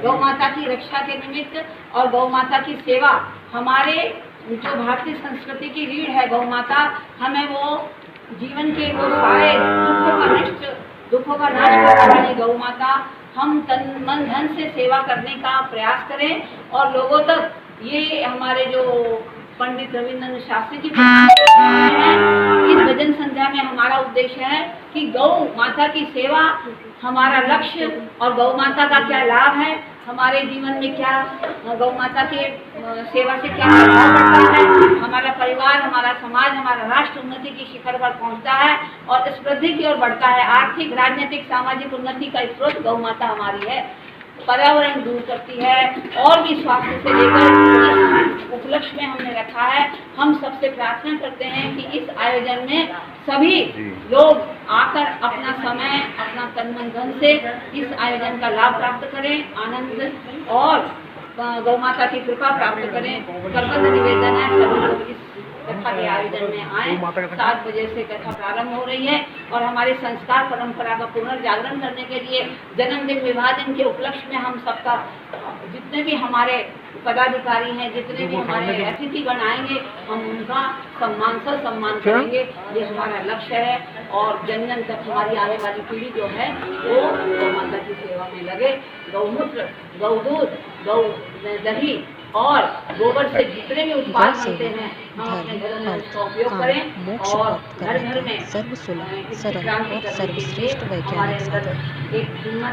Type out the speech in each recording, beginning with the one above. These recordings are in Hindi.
गौ माता की रक्षा के निमित्त और गौ माता की सेवा हमारे जो भारतीय संस्कृति की रीढ़ है गौ माता, हमें वो जीवन के वो सारे दुखों का नाश करने वाली गौ माता हम तन मन धन से सेवा करने का प्रयास करें और लोगों तक ये हमारे जो पंडित रविंद्र शास्त्री जी हैं, इस भजन संध्या में हमारा उद्देश्य है कि गौ माता की सेवा हमारा लक्ष्य और गौ माता का क्या लाभ है, हमारे जीवन में क्या गौ माता के सेवा से क्या प्रभाव पड़ता है, हमारा परिवार, हमारा समाज, हमारा राष्ट्र उन्नति की शिखर पर पहुंचता है और समृद्धि की ओर बढ़ता है। आर्थिक, राजनीतिक, सामाजिक उन्नति का स्रोत गौ माता हमारी है। पर्यावरण दूर करती है और भी स्वास्थ्य से लेकर उपलक्ष्य में हमने रखा है। हम सबसे प्रार्थना करते हैं कि इस आयोजन में सभी लोग आकर अपना समय, अपना तन मन धन से इस आयोजन का लाभ प्राप्त करें, आनंद और गौ माता की कृपा प्राप्त करें। करबद्ध निवेदन है सभी लोग इस कथा के आयोजन में आए। 7 बजे से कथा प्रारंभ हो रही है और हमारे संस्कार परंपरा का पुनर्जागरण करने के लिए जन्मदिन विवाह दिन के उपलक्ष्य में हम सबका जितने भी हमारे पदाधिकारी हैं, जितने भी हमारे अतिथि बनाएंगे, हम उनका सम्मान करेंगे। ये हमारा लक्ष्य है और जन जन तक हमारी आने वाली पीढ़ी जो है वो गौ माता की सेवा में लगे। गौमूत्र, गौ दूध, गौ दही और गोबर से जितने भी उत्पाद बनते हैं हम अपने घरों में उसका उपयोग करें और घर घर में सर्वसुलभ, सरल और सर्वश्रेष्ठ वैज्ञानिक साधन।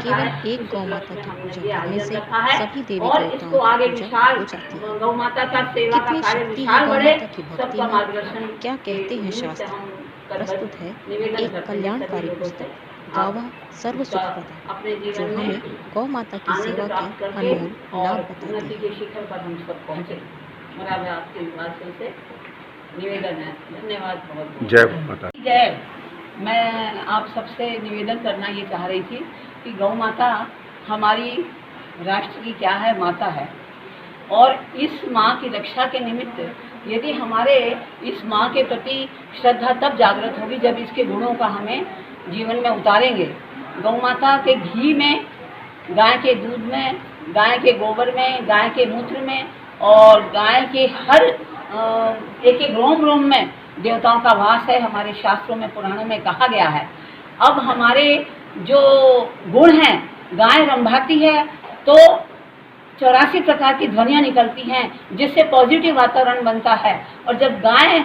केवल एक गौ माता की पूजा करने से सभी देवी देवताओं की पूजा हो जाती है। गौ माता का सेवा का कितनी कार्य शक्ति है विशाल गौ बढ़े, माता की भक्ति सबका में। मार्गदर्शन क्या कहते हैं शास्त्र? प्रस्तुत है एक कल्याणकारी पुस्तक गावा सर्व सुख प्रदा, जो हमें गौ माता की सेवा के अनमोल लाभ बताती है। शिखर पर हम सब पहुंचे। मेरा आपके माध्यम से निवेदन है। धन्यवाद बहुत। जय माता। जय। मैं आप सबसे निवेदन करना ये चाह रही थी कि गौ माता हमारी राष्ट्र की क्या है, माता है और इस माँ की रक्षा के निमित्त यदि हमारे इस माँ के प्रति श्रद्धा तब जागृत होगी जब इसके गुणों का हमें जीवन में उतारेंगे। गौ माता के घी में, गाय के दूध में, गाय के गोबर में, गाय के मूत्र में और गाय के हर एक एक रोम रोम में देवताओं का वास है। हमारे शास्त्रों में, पुराणों में कहा गया है। अब हमारे जो गुण हैं, गाय रंभाती है तो 84 प्रकार की ध्वनियाँ निकलती हैं जिससे पॉजिटिव वातावरण बनता है और जब गाय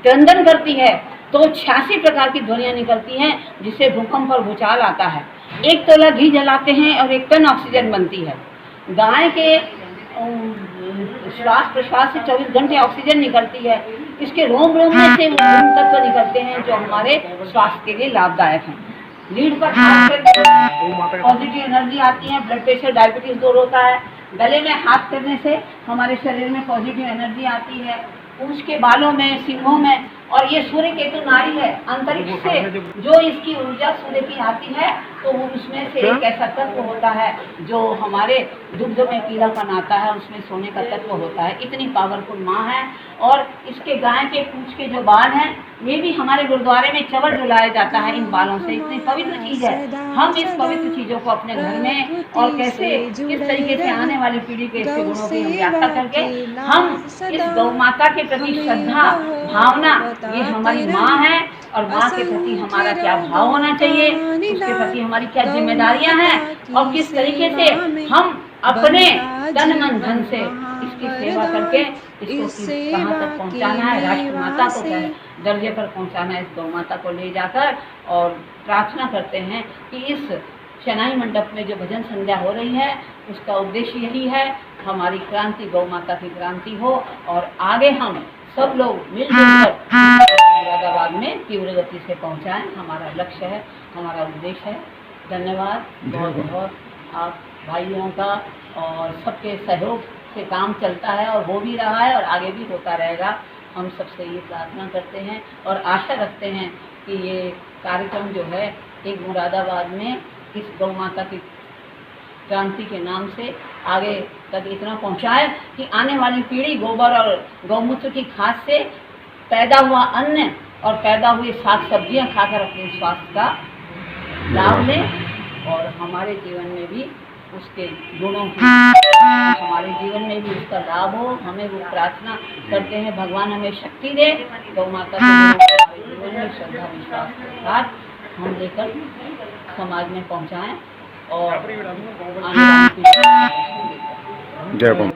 क्रंदन करती है तो 86 प्रकार की ध्वनियाँ निकलती हैं जिससे भूकंप और भूचाल आता है। 1 तोला घी जलाते हैं और 1 टन ऑक्सीजन बनती है। गाय के श्वास प्रश्वास से 24 घंटे ऑक्सीजन निकलती है। इसके रोम रोम में से गुण तत्व निकलते हैं जो हमारे स्वास्थ्य के लिए लाभदायक हैं। रीढ़ पर हाथ करने पॉजिटिव एनर्जी आती है, ब्लड प्रेशर, डायबिटीज दूर होता है। गले में हाथ करने से हमारे शरीर में पॉजिटिव एनर्जी आती है। पूंछ के बालों में, सींगों में। और ये सूर्य केतु नाड़ी है, अंतरिक्ष से जो इसकी ऊर्जा सूर्य की आती है तो वो उसमें से एक ऐसा तत्व होता है जो हमारे दुग्ध में पीलापन आता है, उसमें सोने का तत्व होता है। इतनी पावरफुल माँ है। और इसके गाय के पूंछ के जो बाल हैं ये भी हमारे गुरुद्वारे में चवर डुलाया जाता है इन बालों से। इतनी पवित्र चीज है। हम इस पवित्र चीजों को अपने घर में और कैसे किस तरीके से आने वाली पीढ़ी के इसके गुणों की हम व्याख्या करके हम इस गौ माता के प्रति श्रद्धा भावना, ये हमारी माँ है और माँ के प्रति हमारा क्या भाव होना चाहिए, उसके प्रति हमारी क्या जिम्मेदारियां हैं और किस तरीके से हम अपने तन मन धन से इसकी सेवा करके इसको कहाँ तक पहुँचाना है, राष्ट्र माता को दर्जे पर पहुँचाना है, इस गौ माता को ले जाकर। और प्रार्थना करते हैं कि इस शनाई मंडप में जो भजन संध्या हो रही है उसका उद्देश्य यही है, हमारी क्रांति, गौ माता की क्रांति हो और आगे हम सब लोग मिलजुल कर मुरादाबाद में तीव्र गति से पहुंचाएं। हमारा लक्ष्य है, हमारा उद्देश्य है। धन्यवाद बहुत बहुत आप भाइयों का और सबके सहयोग से काम चलता है और हो भी रहा है और आगे भी होता रहेगा। हम सबसे ये प्रार्थना करते हैं और आशा रखते हैं कि ये कार्यक्रम जो है एक मुरादाबाद में इस गौ माता की क्रांति के नाम से आगे तक इतना पहुंचाए कि आने वाली पीढ़ी गोबर और गौमूत्र की खाद से पैदा हुआ अन्न और पैदा हुई साग सब्जियां खाकर अपने स्वास्थ्य का लाभ लें और हमारे जीवन में भी उसके गुणों की हमारे जीवन में भी उसका लाभ हो, हमें वो प्रार्थना करते हैं भगवान हमें शक्ति दे। गौ माता के हमारे जीवन में श्रद्धा विश्वास के साथ हम लेकर समाज में पहुँचाएँ और आने वाली पीढ़ी को जय गौ